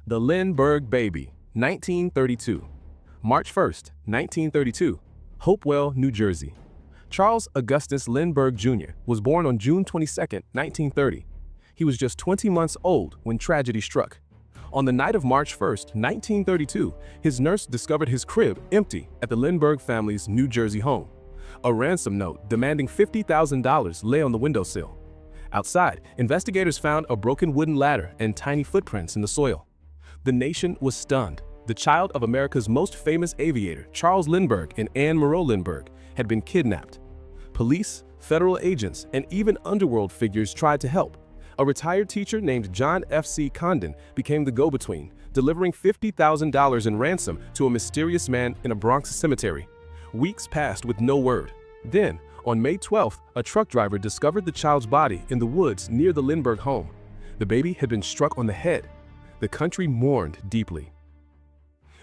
The Lindbergh Baby, 1932. March 1st, 1932, Hopewell, New Jersey. Charles Augustus Lindbergh Jr. was born on June 22, 1930. He was just 20 months old when tragedy struck. On the night of March 1st, 1932, his nurse discovered his crib empty at the Lindbergh family's New Jersey home. A ransom note demanding $50,000 lay on the windowsill. Outside, investigators found a broken wooden ladder and tiny footprints in the soil. The nation was stunned. The child of America's most famous aviator, Charles Lindbergh and Anne Moreau Lindbergh, had been kidnapped. Police, federal agents, and even underworld figures tried to help. A retired teacher named John F.C. Condon became the go-between, delivering $50,000 in ransom to a mysterious man in a Bronx cemetery. Weeks passed with no word. Then, on May 12th, a truck driver discovered the child's body in the woods near the Lindbergh home. The baby had been struck on the head. The country mourned deeply.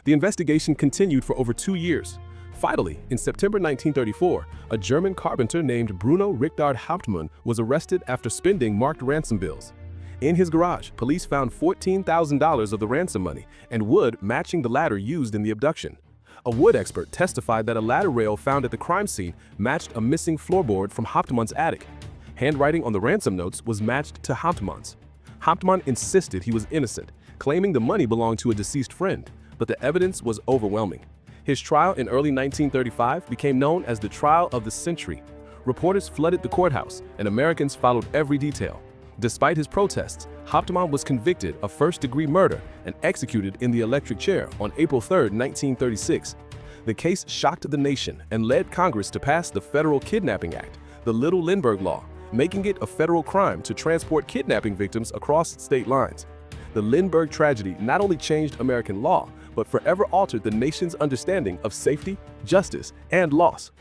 The investigation continued for over 2 years. Finally, in September 1934, a German carpenter named Bruno Richard Hauptmann was arrested after spending marked ransom bills. In his garage, police found $14,000 of the ransom money and wood matching the ladder used in the abduction. A wood expert testified that a ladder rail found at the crime scene matched a missing floorboard from Hauptmann's attic. Handwriting on the ransom notes was matched to Hauptmann's. Hauptmann insisted he was innocent, claiming the money belonged to a deceased friend, but the evidence was overwhelming. His trial in early 1935 became known as the trial of the century. Reporters flooded the courthouse, and Americans followed every detail. Despite his protests, Hauptmann was convicted of first-degree murder and executed in the electric chair on April 3, 1936. The case shocked the nation and led Congress to pass the Federal Kidnapping Act, the Little Lindbergh Law, making it a federal crime to transport kidnapping victims across state lines. The Lindbergh tragedy not only changed American law, but forever altered the nation's understanding of safety, justice, and loss.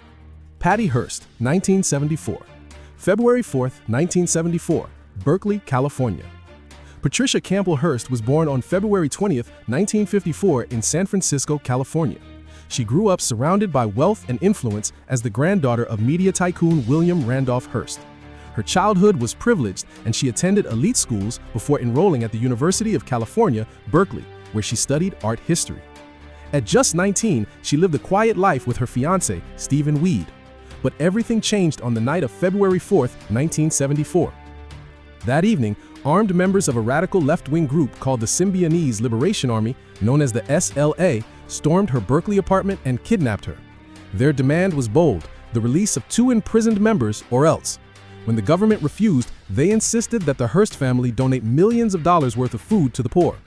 Patty Hearst, 1974. February 4, 1974, Berkeley, California. Patricia Campbell Hearst was born on February 20, 1954 in San Francisco, California. She grew up surrounded by wealth and influence as the granddaughter of media tycoon William Randolph Hearst. Her childhood was privileged and she attended elite schools before enrolling at the University of California, Berkeley, where she studied art history. At just 19, she lived a quiet life with her fiancé, Stephen Weed. But everything changed on the night of February 4, 1974. That evening, armed members of a radical left-wing group called the Symbionese Liberation Army, known as the SLA, stormed her Berkeley apartment and kidnapped her. Their demand was bold: the release of 2 imprisoned members or else. When the government refused, they insisted that the Hearst family donate millions of dollars worth of food to the poor.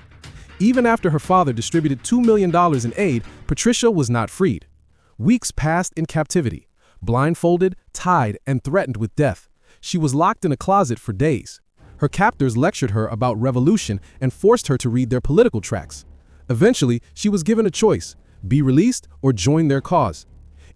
Even after her father distributed $2 million in aid, Patricia was not freed. Weeks passed in captivity, blindfolded, tied, and threatened with death. She was locked in a closet for days. Her captors lectured her about revolution and forced her to read their political tracts. Eventually, she was given a choice: be released or join their cause.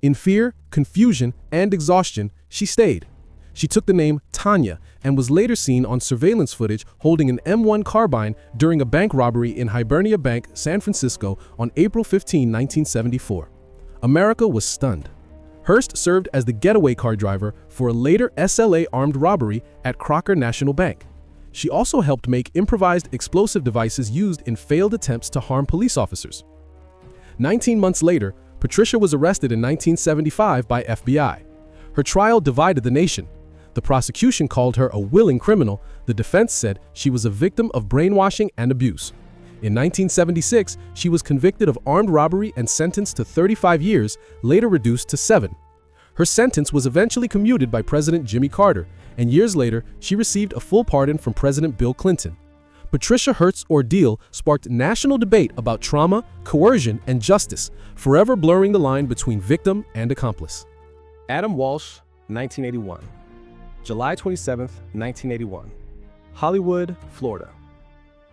In fear, confusion, and exhaustion, she stayed. She took the name Tanya and was later seen on surveillance footage holding an M1 carbine during a bank robbery in Hibernia Bank, San Francisco on April 15, 1974. America was stunned. Hearst served as the getaway car driver for a later SLA armed robbery at Crocker National Bank. She also helped make improvised explosive devices used in failed attempts to harm police officers. 19 months later, Patricia was arrested in 1975 by FBI. Her trial divided the nation. The prosecution called her a willing criminal. The defense said she was a victim of brainwashing and abuse. In 1976, she was convicted of armed robbery and sentenced to 35 years, later reduced to 7. Her sentence was eventually commuted by President Jimmy Carter, and years later, she received a full pardon from President Bill Clinton. Patricia Hearst's ordeal sparked national debate about trauma, coercion, and justice, forever blurring the line between victim and accomplice. Adam Walsh, 1981. July 27, 1981. Hollywood, Florida.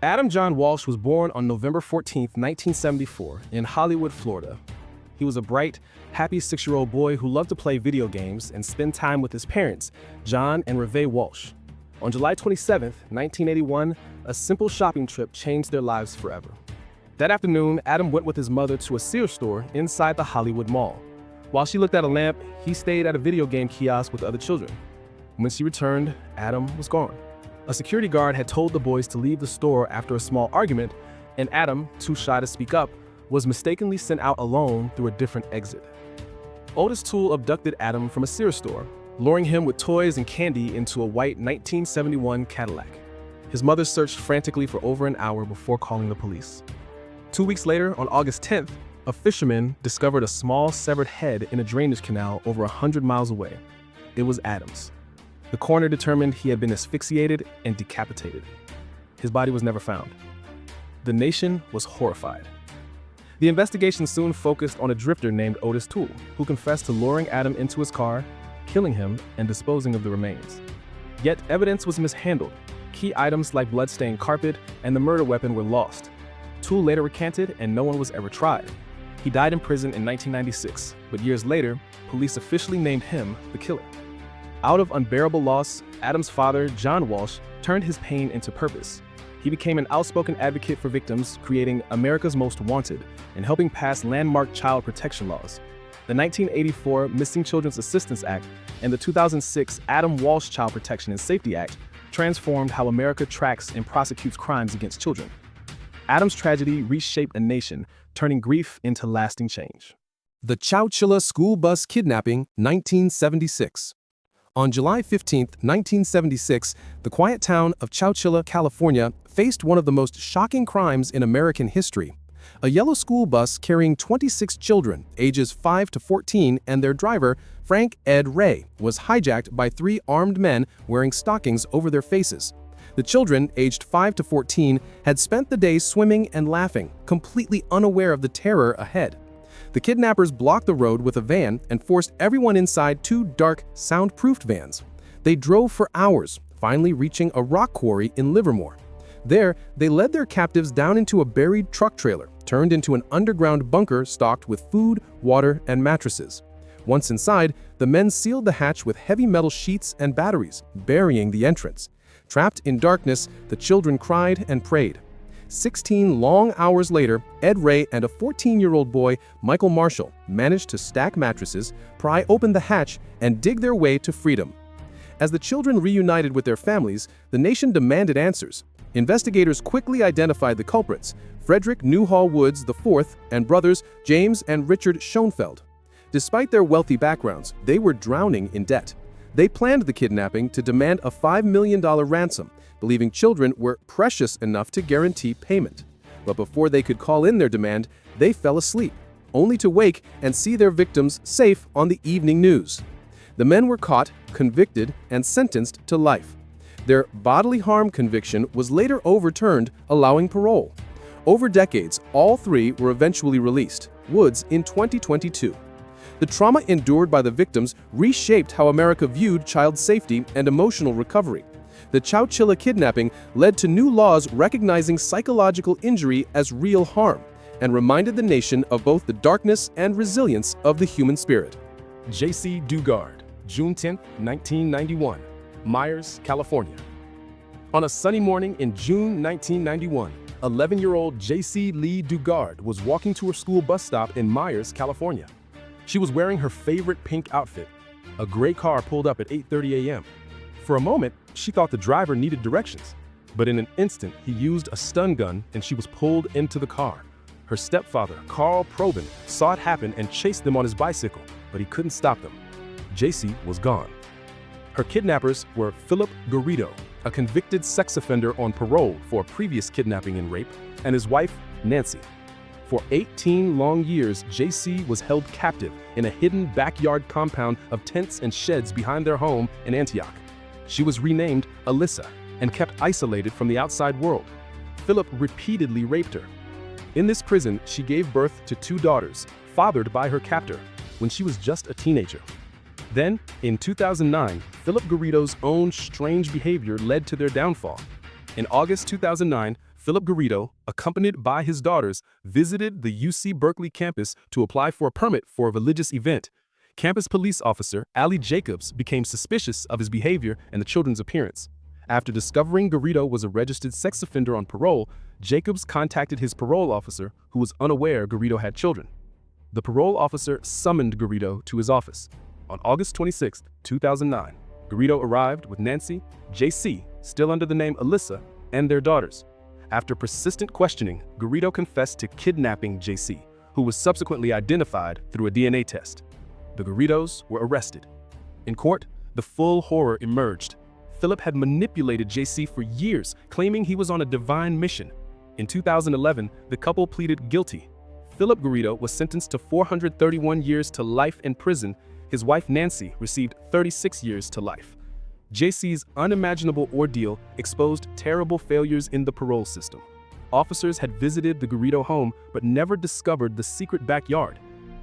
Adam John Walsh was born on November 14, 1974, in Hollywood, Florida. He was a bright, happy 6-year-old boy who loved to play video games and spend time with his parents, John and Reve Walsh. On July 27, 1981, a simple shopping trip changed their lives forever. That afternoon, Adam went with his mother to a Sears store inside the Hollywood Mall. While she looked at a lamp, he stayed at a video game kiosk with other children. When she returned, Adam was gone. A security guard had told the boys to leave the store after a small argument, and Adam, too shy to speak up, was mistakenly sent out alone through a different exit. Otis Toole abducted Adam from a Sears store, luring him with toys and candy into a white 1971 Cadillac. His mother searched frantically for over an hour before calling the police. 2 weeks later, on August 10th, a fisherman discovered a small severed head in a drainage canal over 100 miles away. It was Adam's. The coroner determined he had been asphyxiated and decapitated. His body was never found. The nation was horrified. The investigation soon focused on a drifter named Otis Toole, who confessed to luring Adam into his car, killing him, and disposing of the remains. Yet evidence was mishandled. Key items like blood-stained carpet and the murder weapon were lost. Toole later recanted, and no one was ever tried. He died in prison in 1996, but years later, police officially named him the killer. Out of unbearable loss, Adam's father, John Walsh, turned his pain into purpose. He became an outspoken advocate for victims, creating America's Most Wanted and helping pass landmark child protection laws. The 1984 Missing Children's Assistance Act and the 2006 Adam Walsh Child Protection and Safety Act transformed how America tracks and prosecutes crimes against children. Adam's tragedy reshaped a nation, turning grief into lasting change. The Chowchilla School Bus Kidnapping, 1976. On July 15, 1976, the quiet town of Chowchilla, California, faced one of the most shocking crimes in American history. A yellow school bus carrying 26 children, ages 5 to 14, and their driver, Frank Ed Ray, was hijacked by 3 armed men wearing stockings over their faces. The children, aged 5 to 14, had spent the day swimming and laughing, completely unaware of the terror ahead. The kidnappers blocked the road with a van and forced everyone inside 2 dark, soundproofed vans. They drove for hours, finally reaching a rock quarry in Livermore. There, they led their captives down into a buried truck trailer, turned into an underground bunker stocked with food, water, and mattresses. Once inside, the men sealed the hatch with heavy metal sheets and batteries, burying the entrance. Trapped in darkness, the children cried and prayed. 16 long hours later, Ed Ray and a 14-year-old boy, Michael Marshall, managed to stack mattresses, pry open the hatch, and dig their way to freedom. As the children reunited with their families, the nation demanded answers. Investigators quickly identified the culprits, Frederick Newhall Woods IV and brothers James and Richard Schoenfeld. Despite their wealthy backgrounds, they were drowning in debt. They planned the kidnapping to demand a $5 million ransom, believing children were precious enough to guarantee payment. But before they could call in their demand, they fell asleep, only to wake and see their victims safe on the evening news. The men were caught, convicted, and sentenced to life. Their bodily harm conviction was later overturned, allowing parole. Over decades, all 3 were eventually released, Woods in 2022. The trauma endured by the victims reshaped how America viewed child safety and emotional recovery. The Chowchilla kidnapping led to new laws recognizing psychological injury as real harm and reminded the nation of both the darkness and resilience of the human spirit. Jaycee Dugard, June 10, 1991, Myers, California. On a sunny morning in June 1991, 11-year-old Jaycee Lee Dugard was walking to her school bus stop in Myers, California. She was wearing her favorite pink outfit. A gray car pulled up at 8:30 a.m. For a moment, she thought the driver needed directions, but in an instant, he used a stun gun and she was pulled into the car. Her stepfather, Carl Probin, saw it happen and chased them on his bicycle, but he couldn't stop them. Jaycee was gone. Her kidnappers were Philip Garrido, a convicted sex offender on parole for a previous kidnapping and rape, and his wife, Nancy. For 18 long years, Jaycee was held captive in a hidden backyard compound of tents and sheds behind their home in Antioch. She was renamed Alyssa and kept isolated from the outside world. Philip repeatedly raped her. In this prison, she gave birth to 2 daughters, fathered by her captor, when she was just a teenager. Then, in 2009, Philip Garrido's own strange behavior led to their downfall. In August 2009, Philip Garrido, accompanied by his daughters, visited the UC Berkeley campus to apply for a permit for a religious event. Campus police officer Allie Jacobs became suspicious of his behavior and the children's appearance. After discovering Garrido was a registered sex offender on parole, Jacobs contacted his parole officer, who was unaware Garrido had children. The parole officer summoned Garrido to his office. On August 26, 2009, Garrido arrived with Nancy, Jaycee, still under the name Alyssa, and their daughters. After persistent questioning, Garrido confessed to kidnapping Jaycee, who was subsequently identified through a DNA test. The Garridos were arrested. In court, the full horror emerged. Philip had manipulated Jaycee for years, claiming he was on a divine mission. In 2011, the couple pleaded guilty. Philip Garrido was sentenced to 431 years to life in prison. His wife Nancy received 36 years to life. Jaycee's unimaginable ordeal exposed terrible failures in the parole system. Officers had visited the Garrido home but never discovered the secret backyard.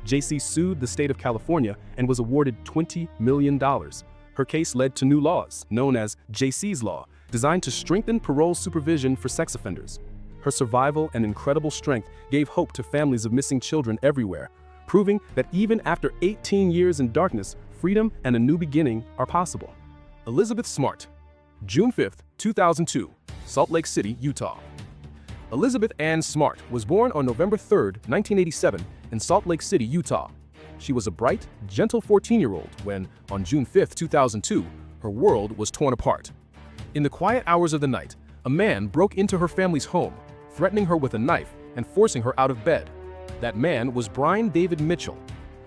Jaycee sued the state of California and was awarded $20 million. Her case led to new laws, known as Jaycee's Law, designed to strengthen parole supervision for sex offenders. Her survival and incredible strength gave hope to families of missing children everywhere, proving that even after 18 years in darkness, freedom and a new beginning are possible. Elizabeth Smart, June 5, 2002, Salt Lake City, Utah. Elizabeth Ann Smart was born on November 3, 1987, in Salt Lake City, Utah. She was a bright, gentle 14-year-old when, on June 5, 2002, her world was torn apart. In the quiet hours of the night, a man broke into her family's home, threatening her with a knife and forcing her out of bed. That man was Brian David Mitchell.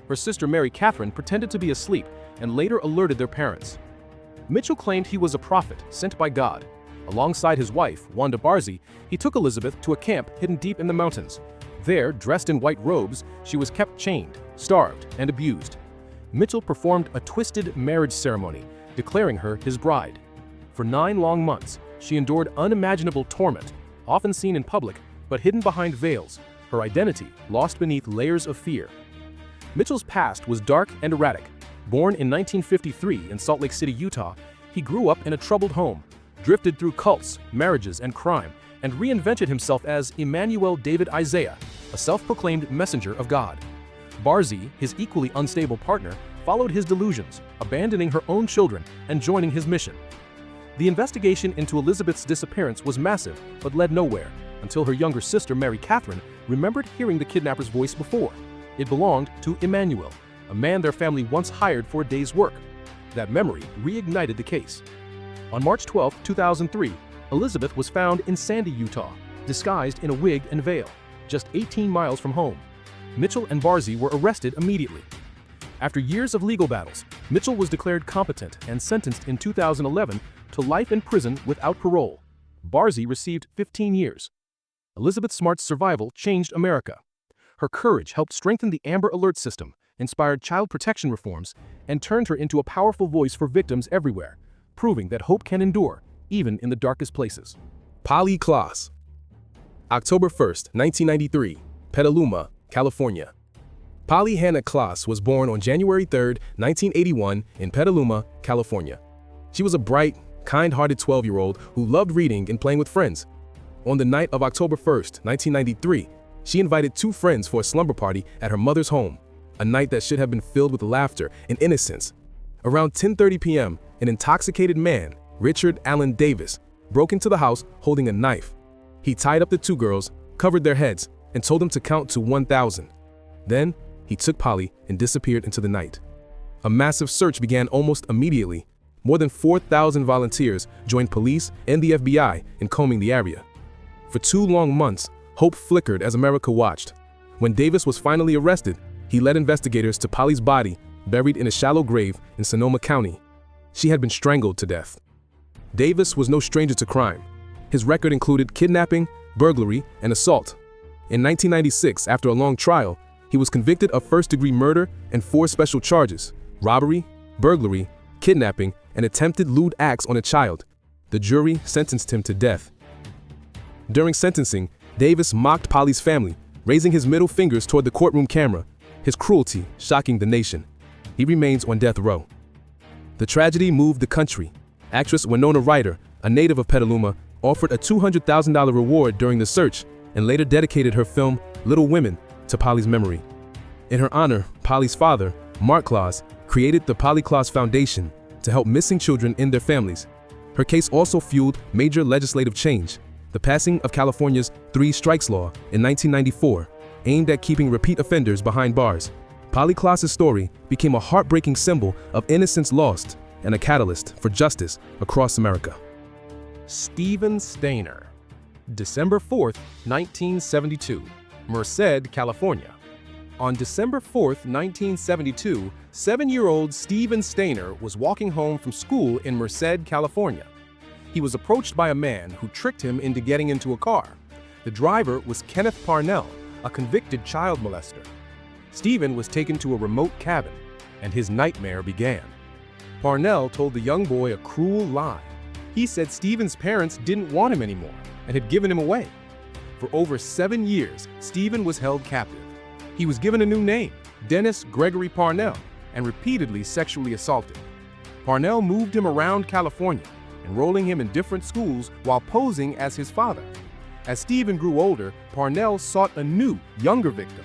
Her sister Mary Catherine pretended to be asleep and later alerted their parents. Mitchell claimed he was a prophet sent by God. Alongside his wife, Wanda Barzee, he took Elizabeth to a camp hidden deep in the mountains. There, dressed in white robes, she was kept chained, starved, and abused. Mitchell performed a twisted marriage ceremony, declaring her his bride. For 9 long months, she endured unimaginable torment, often seen in public, but hidden behind veils, her identity lost beneath layers of fear. Mitchell's past was dark and erratic. Born in 1953 in Salt Lake City, Utah, he grew up in a troubled home, drifted through cults, marriages, and crime, and reinvented himself as Emmanuel David Isaiah, a self-proclaimed messenger of God. Barzee, his equally unstable partner, followed his delusions, abandoning her own children and joining his mission. The investigation into Elizabeth's disappearance was massive but led nowhere, until her younger sister Mary Catherine remembered hearing the kidnapper's voice before. It belonged to Emmanuel, a man their family once hired for a day's work. That memory reignited the case. On March 12, 2003, Elizabeth was found in Sandy, Utah, disguised in a wig and veil, just 18 miles from home. Mitchell and Barzee were arrested immediately. After years of legal battles, Mitchell was declared competent and sentenced in 2011 to life in prison without parole. Barzee received 15 years. Elizabeth Smart's survival changed America. Her courage helped strengthen the Amber Alert system, inspired child protection reforms, and turned her into a powerful voice for victims everywhere, proving that hope can endure, even in the darkest places. Polly Klaas. October 1, 1993, Petaluma, California. Polly Hannah Klaas was born on January 3, 1981, in Petaluma, California. She was a bright, kind-hearted 12-year-old who loved reading and playing with friends. On the night of October 1, 1993, she invited 2 friends for a slumber party at her mother's home, a night that should have been filled with laughter and innocence. Around 10:30 p.m., an intoxicated man, Richard Allen Davis, broke into the house holding a knife. He tied up the 2 girls, covered their heads, and told them to count to 1,000. Then, he took Polly and disappeared into the night. A massive search began almost immediately. More than 4,000 volunteers joined police and the FBI in combing the area. For 2 long months, hope flickered as America watched. When Davis was finally arrested, he led investigators to Polly's body, buried in a shallow grave in Sonoma County. She had been strangled to death. Davis was no stranger to crime. His record included kidnapping, burglary, and assault. In 1996, after a long trial, he was convicted of first-degree murder and 4 special charges: robbery, burglary, kidnapping, and attempted lewd acts on a child. The jury sentenced him to death. During sentencing, Davis mocked Polly's family, raising his middle fingers toward the courtroom camera, his cruelty shocking the nation. He remains on death row. The tragedy moved the country. Actress Winona Ryder, a native of Petaluma, offered a $200,000 reward during the search and later dedicated her film, Little Women, to Polly's memory. In her honor, Polly's father, Mark Klaas, created the Polly Klaas Foundation to help missing children and their families. Her case also fueled major legislative change: the passing of California's 3 Strikes Law in 1994, aimed at keeping repeat offenders behind bars. Polly Klaas's story became a heartbreaking symbol of innocence lost and a catalyst for justice across America. Stephen Stainer. December 4th, 1972, Merced, California. On December 4th, 1972, 7-year-old Steven Stainer was walking home from school in Merced, California. He was approached by a man who tricked him into getting into a car. The driver was Kenneth Parnell, a convicted child molester. Steven was taken to a remote cabin, and his nightmare began. Parnell told the young boy a cruel lie. He said Steven's parents didn't want him anymore and had given him away. For over 7 years, Steven was held captive. He was given a new name, Dennis Gregory Parnell, and repeatedly sexually assaulted. Parnell moved him around California, enrolling him in different schools while posing as his father. As Steven grew older, Parnell sought a new, younger victim.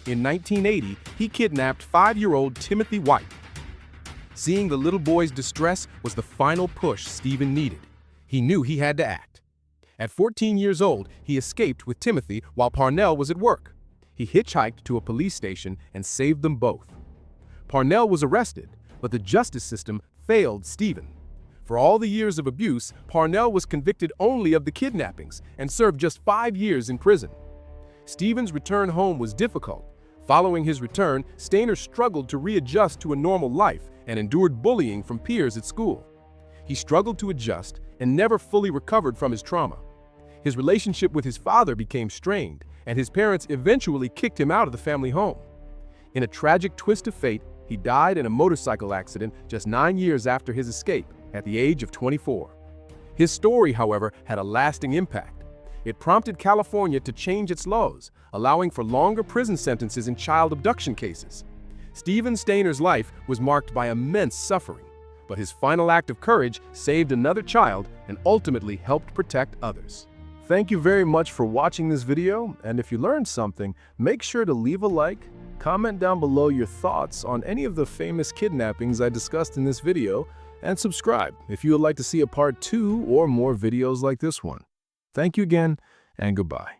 In 1980, he kidnapped 5-year-old Timothy White. Seeing the little boy's distress was the final push Steven needed. He knew he had to act. At 14 years old, he escaped with Timothy while Parnell was at work. He hitchhiked to a police station and saved them both. Parnell was arrested, but the justice system failed Steven. For all the years of abuse, Parnell was convicted only of the kidnappings and served just 5 years in prison. Steven's return home was difficult. Following his return, Stainer struggled to readjust to a normal life and endured bullying from peers at school. He struggled to adjust and never fully recovered from his trauma. His relationship with his father became strained, and his parents eventually kicked him out of the family home. In a tragic twist of fate, he died in a motorcycle accident just 9 years after his escape, at the age of 24. His story, however, had a lasting impact. It prompted California to change its laws, allowing for longer prison sentences in child abduction cases. Steven Stainer's life was marked by immense suffering, but his final act of courage saved another child and ultimately helped protect others. Thank you very much for watching this video, and if you learned something, make sure to leave a like, comment down below your thoughts on any of the famous kidnappings I discussed in this video, and subscribe if you would like to see a part 2 or more videos like this one. Thank you again, and goodbye.